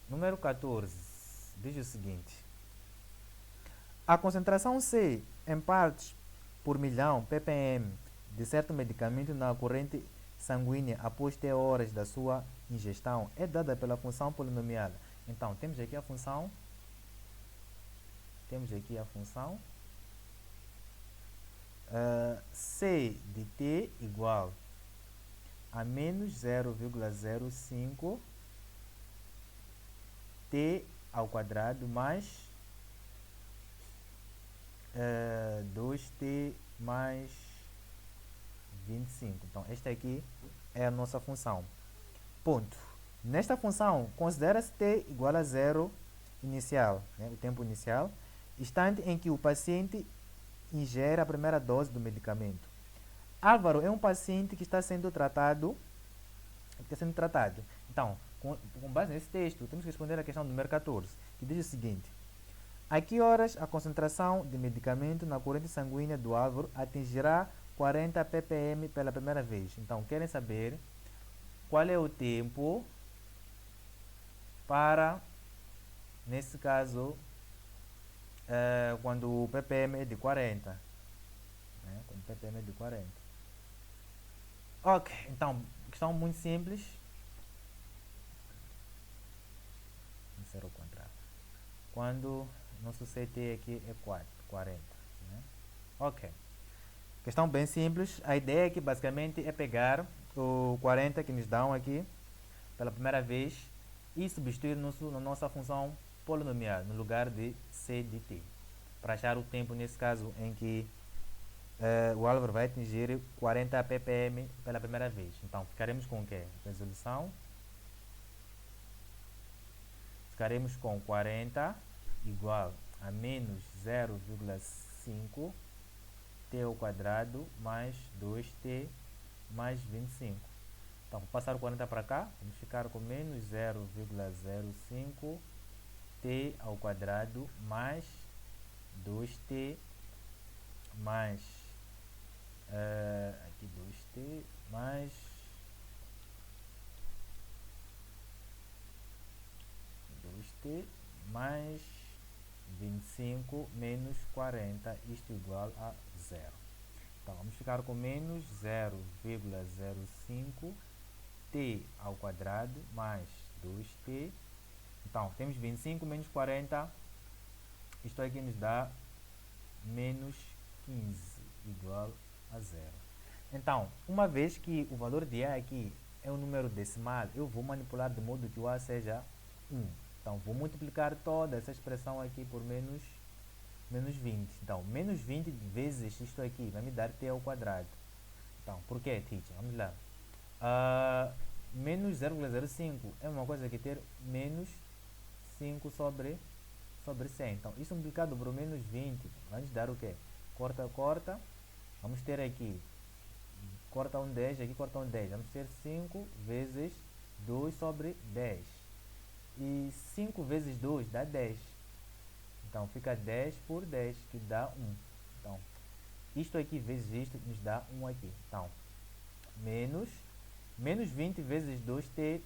Número 14 diz o seguinte: a concentração C em partes por milhão ppm de certo medicamento na corrente sanguínea após T horas da sua ingestão é dada pela função polinomial. Então, temos aqui a função C de T igual a menos 0,05 T ao quadrado mais 2T mais 25. Então, esta aqui é a nossa função. Ponto. Nesta função, considera-se T igual a 0 inicial, né, o tempo inicial, instante em que o paciente ingere a primeira dose do medicamento. Álvaro é um paciente que está sendo tratado. Então, com base nesse texto, temos que responder a questão do número 14, que diz o seguinte: a que horas a concentração de medicamento na corrente sanguínea do Álvaro atingirá 40 ppm pela primeira vez? Então, querem saber qual é o tempo para, nesse caso, quando o ppm é de 40. Né? Quando o ppm é de 40. Ok, então, questão muito simples. Vamos ser ao contrário. Quando nosso CT aqui é 40. Né? Ok. Questão bem simples. A ideia aqui basicamente é pegar o 40 que nos dão aqui pela primeira vez e substituir na nossa função polinomial no lugar de C de T, para achar o tempo nesse caso em que o Álvaro vai atingir 40 ppm pela primeira vez. Então ficaremos com o quê? Resolução. Ficaremos com 40 igual a menos 0,5 T ao quadrado mais 2T mais 25. Então, vou passar o 40 para cá, vamos ficar com menos 0,05 T ao quadrado mais 2T mais aqui 2T mais 2T mais 25 menos 40, isto igual a 0. Então, vamos ficar com menos 0,05 T ao quadrado mais 2T. Então, temos 25 menos 40. Isto aqui nos dá menos 15, igual a 0. Então, uma vez que o valor de A aqui é um número decimal, eu vou manipular de modo que o A seja 1. Então, vou multiplicar toda essa expressão aqui por menos 20. Então, menos 20 vezes isto aqui vai me dar T ao quadrado. Então, por que, teacher? Vamos lá. Menos 0,05 é uma coisa que ter menos 5 sobre 100. Então, isso multiplicado por menos 20 vai nos dar o quê? Corta. Vamos ter aqui, corta um 10, aqui corta um 10. Vamos ter 5 vezes 2 sobre 10. E 5 vezes 2 dá 10. Então, fica 10 por 10, que dá 1. Então, isto aqui vezes isto nos dá 1 aqui. Então, menos 20 vezes 2T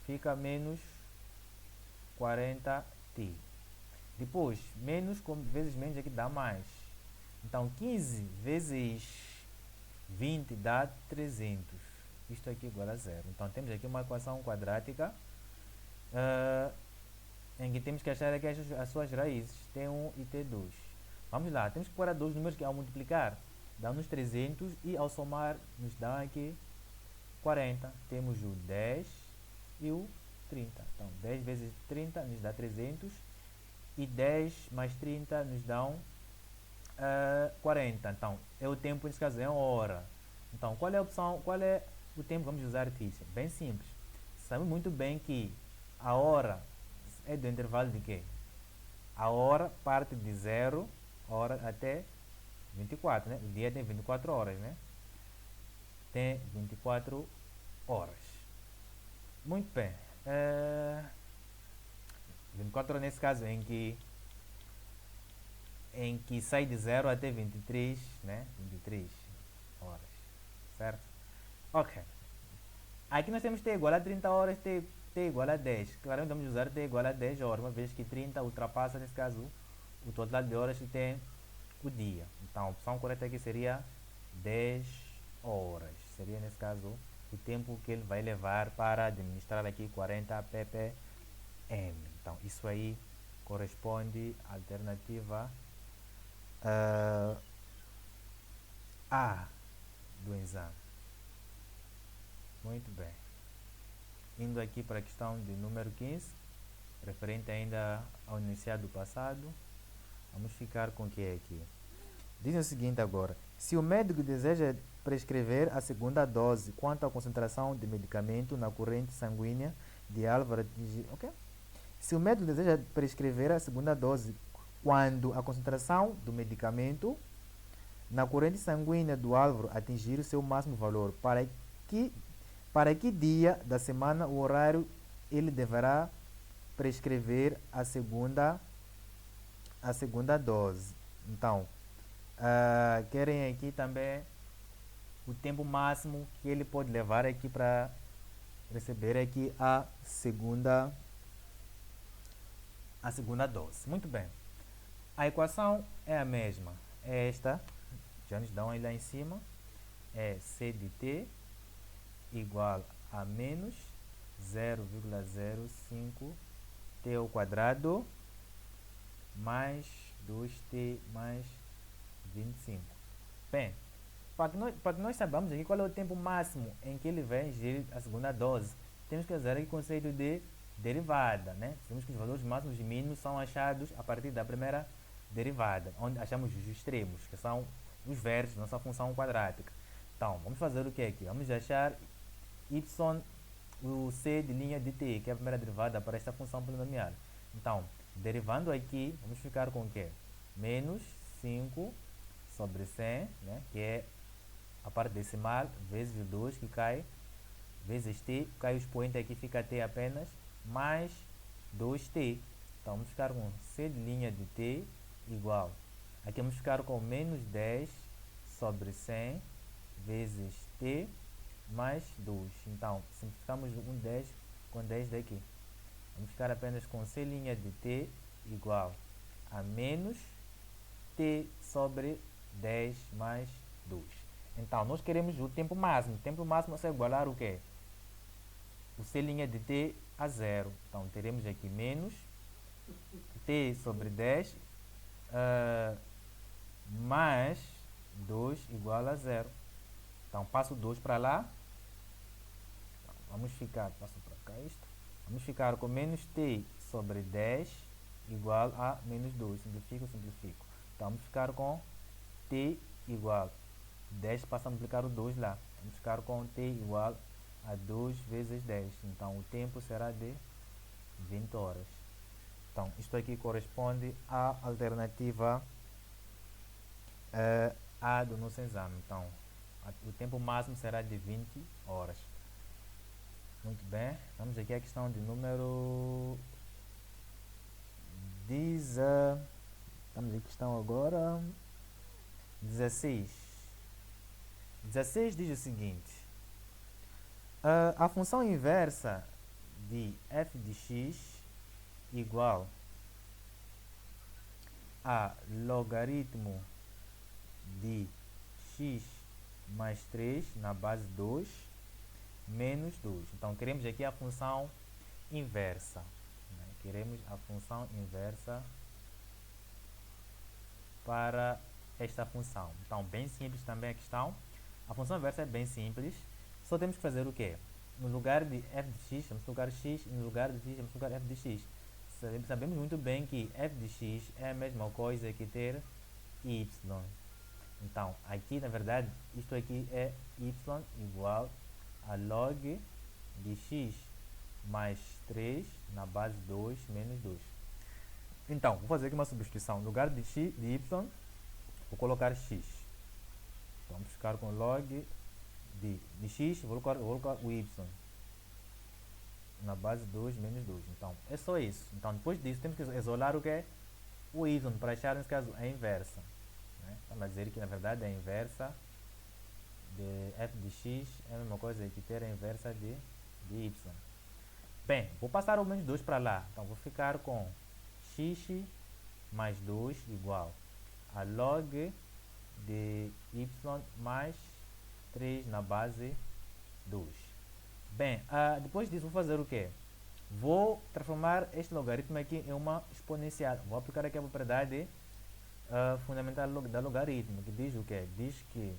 fica menos 40T. Depois, menos vezes menos aqui dá mais. Então, 15 vezes 20 dá 300. Isto aqui igual a zero. Então, temos aqui uma equação quadrática em que temos que achar aqui as suas raízes, T1 e T2. Vamos lá, temos que pôr a dois números que ao multiplicar dá-nos 300 e ao somar nos dá aqui 40. Temos o 10 e o 30. Então, 10 vezes 30 nos dá 300 e 10 mais 30 nos dão 40. Então, é o tempo, nesse caso, é uma hora. Então, qual é a opção, qual é o tempo que vamos usar, Tisha? Bem simples. Sabemos muito bem que a hora é do intervalo de quê? A hora parte de 0 hora até 24, né? O dia tem 24 horas, né? Tem 24 horas. Muito bem. 24 horas nesse caso em que sai de 0 até 23, né? 23 horas, certo? Ok. Aqui nós temos t igual a 30 horas, t igual a 10. Claramente vamos usar t igual a 10 horas, uma vez que 30 ultrapassa, nesse caso, o total de horas que tem o dia. Então, a opção correta aqui seria 10 horas. Seria, nesse caso, o tempo que ele vai levar para administrar aqui 40 ppm. Então, isso aí corresponde à alternativa A do exame. Muito bem. Indo aqui para a questão de número 15, referente ainda ao enunciado passado, vamos ficar com o que é aqui. Diz o seguinte agora: se o médico deseja prescrever a segunda dose quanto à concentração de medicamento na corrente sanguínea de Álvaro atingir... Okay? Se o médico deseja prescrever a segunda dose quando a concentração do medicamento na corrente sanguínea do Álvaro atingir o seu máximo valor, para que dia da semana o horário ele deverá prescrever a segunda dose? Então, querem aqui também o tempo máximo que ele pode levar aqui para receber aqui a segunda dose. Muito bem. A equação é a mesma. É esta. Já nos dão aí lá em cima. É C de T igual a menos 0,05 T ao quadrado mais 2T mais 25. Bem, para que nós saibamos aqui qual é o tempo máximo em que ele vai ingerir a segunda dose, temos que usar aqui o conceito de derivada, né? Sabemos que os valores máximos e mínimos são achados a partir da primeira derivada, onde achamos os extremos, que são os vértices da nossa função quadrática. Então, vamos fazer o que aqui? Vamos achar y, o c de linha de t, que é a primeira derivada para esta função polinomial. Então, derivando aqui, vamos ficar com o quê? Menos 5 sobre 100, né? Que é a parte decimal, vezes o 2, que cai, vezes t, cai o expoente aqui, fica t apenas, mais 2t. Então, vamos ficar com c de linha de t igual. Aqui vamos ficar com menos 10 sobre 100 vezes t mais 2. Então, simplificamos um 10 com 10 daqui. Vamos ficar apenas com c' de t igual a menos t sobre 10 mais 2. Então, nós queremos o tempo máximo. O tempo máximo é igualar o quê? O c' de t a zero. Então, teremos aqui menos t sobre 10 mais 2 igual a zero. Então, passo 2 para lá. Vamos ficar, passo para cá isto. Vamos ficar com menos t sobre 10 igual a menos 2. Simplifico. Então, vamos ficar com t igual 10, passa a multiplicar o 2 lá. Vamos ficar com t igual a 2 vezes 10. Então, o tempo será de 20 horas. Então, isto aqui corresponde à alternativa A do nosso exame. Então, o tempo máximo será de 20 horas. Muito bem. Vamos aqui à questão de número... Estamos em questão agora... 16. 16 diz o seguinte. A função inversa de f de x igual a logaritmo de x mais 3 na base 2 menos 2. Então, queremos aqui a função inversa. Né? Queremos a função inversa para esta função. Então, bem simples também a questão. A função inversa é bem simples. Só temos que fazer o quê? No lugar de f de x, vamos colocar x, e no lugar de x, vamos colocar f de x. Sabemos muito bem que f de x é a mesma coisa que ter y. Então, aqui, na verdade, isto aqui é y igual a log de x mais 3 na base 2 menos 2. Então, vou fazer aqui uma substituição. No lugar de x, de y, vou colocar x. Então, vamos ficar com log de x, vou colocar o y na base 2 menos 2. Então, é só isso. Então, depois disso, temos que isolar o que é o y, para achar, nesse caso, a inversa. Né? Estamos a dizer que, na verdade, a inversa de f de x é a mesma coisa que ter a inversa de y. Bem, vou passar o menos 2 para lá. Então, vou ficar com x mais 2 igual a log de y mais 3 na base 2. Bem, depois disso vou fazer o quê? Vou transformar este logaritmo aqui em uma exponencial. Vou aplicar aqui a propriedade fundamental da logaritmo, que diz o quê? Diz que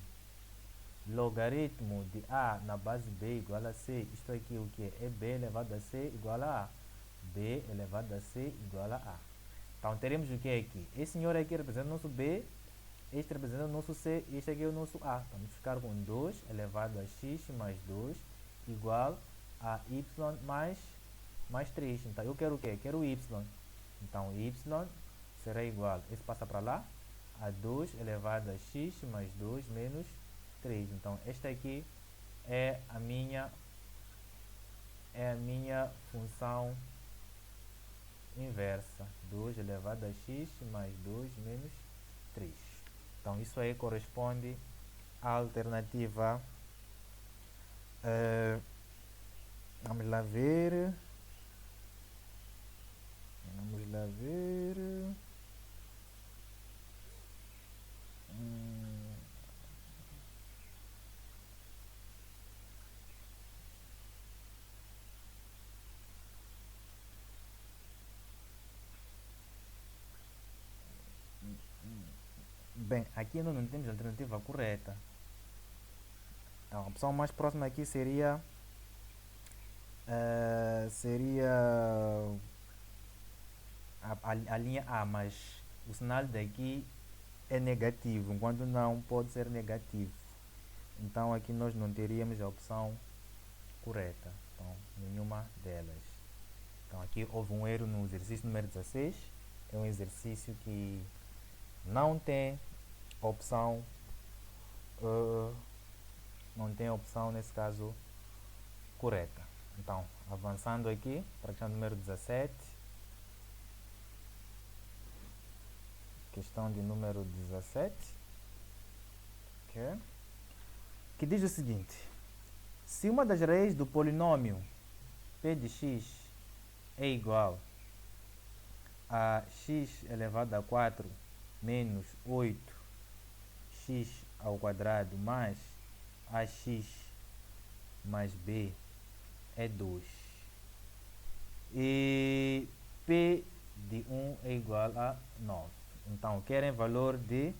logaritmo de a na base b igual a c, isto aqui o que é b elevado a c igual a a. B elevado a c igual a a. Então teremos o que aqui? Esse senhor aqui representa o nosso b, este representa o nosso c e este aqui é o nosso a. Então vamos ficar com 2 elevado a x mais 2 igual a y mais 3. Então eu quero o que? Quero o y. Então y será igual, esse passa para lá, a 2 elevado a x mais 2 menos 3. Então esta aqui é a minha função inversa, 2 elevado a x mais 2 menos 3. Então isso aí corresponde à alternativa. Vamos lá ver. Bem, aqui não temos a alternativa correta. Então, a opção mais próxima aqui seria a linha A, mas o sinal daqui é negativo, enquanto não pode ser negativo. Então aqui nós não teríamos a opção correta. Então, nenhuma delas. Então aqui houve um erro no exercício número 16. É um exercício que não tem opção, nesse caso correta. Então, avançando aqui para a questão número 17. Questão de número 17. Okay. Que diz o seguinte: se uma das raízes do polinômio p de x é igual a x elevado a 4 menos 8x ao quadrado mais ax mais b é 2 e p de 1 é igual a 9. Então, querem valor de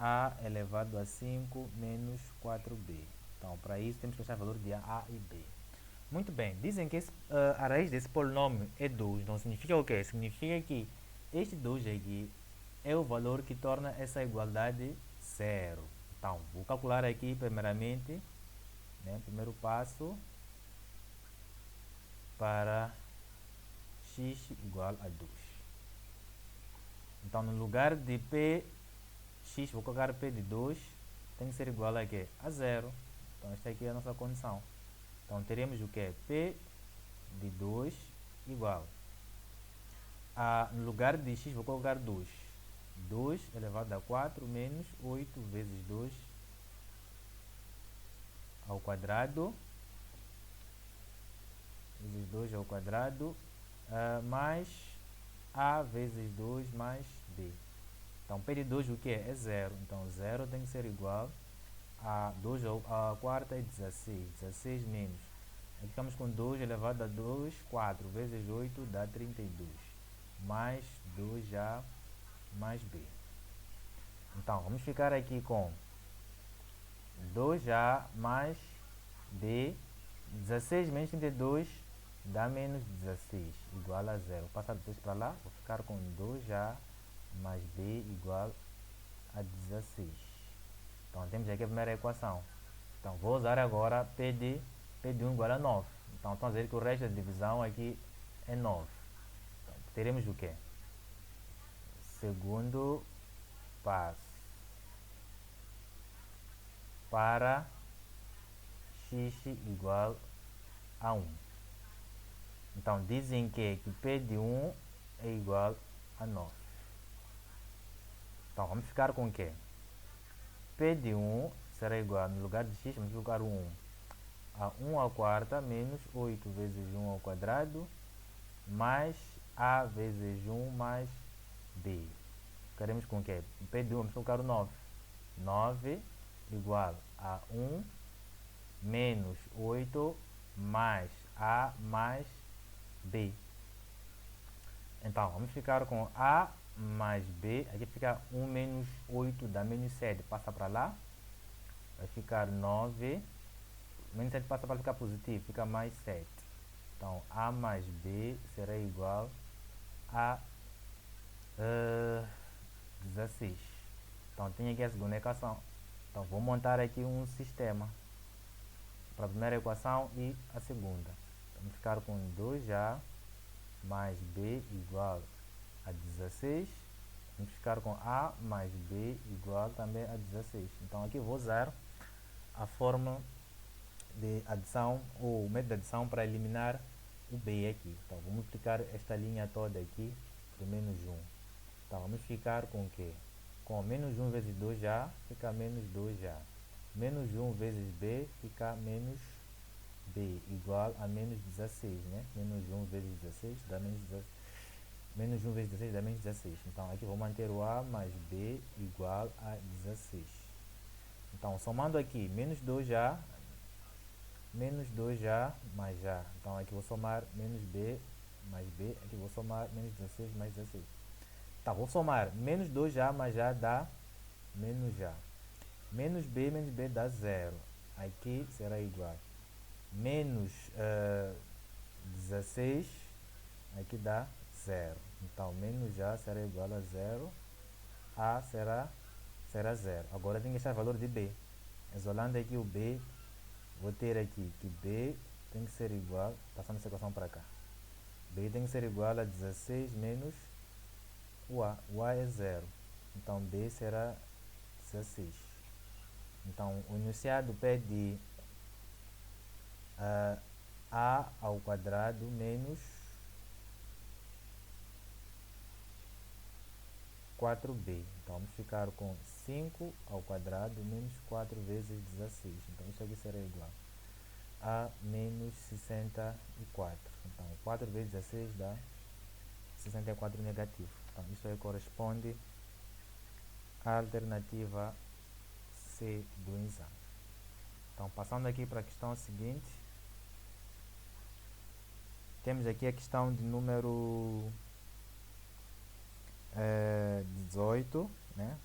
a elevado a 5 menos 4b. Então, para isso, temos que achar o valor de a e b. Muito bem, dizem que a raiz desse polinômio é 2. Então, significa o quê? Significa que este 2 aqui é o valor que torna essa igualdade zero. Então, vou calcular aqui, primeiramente, né, primeiro passo, para x igual a 2. Então, no lugar de p, x, vou colocar p de 2, tem que ser igual a quê? A 0. Então, esta aqui é a nossa condição. Então, teremos o que? P de 2 igual no lugar de x, vou colocar 2. 2 elevado a 4 menos 8 vezes 2 ao quadrado, mais A vezes 2 mais B. Então, P de 2 o que é? É 0. Então, 0 tem que ser igual a 2 a quarta é 16. 16 menos. Aqui ficamos com 2 elevado a 2, 4 vezes 8 dá 32. Mais 2A mais B. Então, vamos ficar aqui com 2A mais B. 16 menos 32 dá menos 16, igual a 0. Passar 2 para lá, vou ficar com 2A mais B igual a 16. Então, temos aqui a primeira equação. Então, vou usar agora P de 1 igual a 9. Então, estamos a ver que o resto da divisão aqui é 9. Então, teremos o quê? Segundo passo. Para x igual a 1. Então, dizem que P de 1 é igual a 9. Então, vamos ficar com o quê? P de 1 será igual, no lugar de x, vamos colocar o 1. A 1 à quarta menos 8 vezes 1 ao quadrado, mais A vezes 1 mais B. Ficaremos com o quê? P de 1, vamos colocar o 9. 9 igual a 1 menos 8 mais A mais B. Então, vamos ficar com A mais B. Aqui fica 1 menos 8 dá menos 7. Passa para lá. Vai ficar 9. Menos 7 passa para ficar positivo. Fica mais 7. Então, A mais B será igual a 16. Então, tenho aqui a segunda equação. Então, vou montar aqui um sistema para a primeira equação e a segunda. Vamos ficar com 2A mais B igual a 16. Vamos ficar com A mais B igual também a 16. Então, aqui vou usar a fórmula de adição, ou o método de adição para eliminar o B aqui. Então, vou multiplicar esta linha toda aqui por menos 1. Então, vamos ficar com o quê? Com menos 1 vezes 2A, fica menos 2A. Menos 1 vezes B, fica menos B, igual a menos 16, né? Menos 1 vezes 16 dá menos 16. Menos 1 vezes 16 dá menos 16. Então, aqui vou manter o A mais B igual a 16. Então, somando aqui, menos 2A mais A. Então, aqui vou somar menos B mais B. Aqui vou somar menos 16 mais 16. Tá, vou somar menos 2A mais A dá menos A. Menos B dá 0. Aqui será igual. Menos 16, aqui dá 0. Então, menos A será igual a 0. A será 0. Agora tem que achar o valor de B. Isolando aqui o B, vou ter aqui que B tem que ser igual, passando essa equação para cá. B tem que ser igual a 16 menos o A. O A é 0. Então, B será 16. Então, o enunciado pede A ao quadrado menos 4B. Então, vamos ficar com 5 ao quadrado menos 4 vezes 16. Então, isso aqui será igual a menos 64. Então, 4 vezes 16 dá 64 negativo. Então, isso aí corresponde à alternativa C do exame. Então, passando aqui para a questão seguinte. Temos aqui a questão de número 18, né?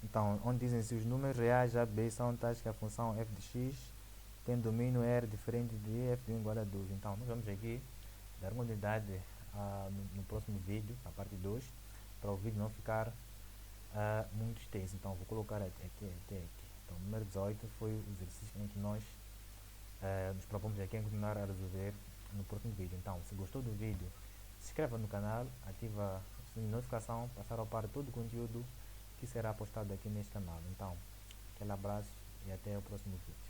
Então, onde dizem se os números reais A, B são tais que a função f de x tem domínio R diferente de f de 1 igual a 2. Então, nós vamos aqui dar continuidade no próximo vídeo, na parte 2, para o vídeo não ficar muito extenso. Então, vou colocar até aqui. Então, o número 18 foi o exercício em que nós nos propomos aqui a continuar a resolver no próximo vídeo. Então, se gostou do vídeo, se inscreva no canal, ativa o sininho de notificação para estar ao par de todo o conteúdo que será postado aqui neste canal. Então, aquele abraço e até o próximo vídeo.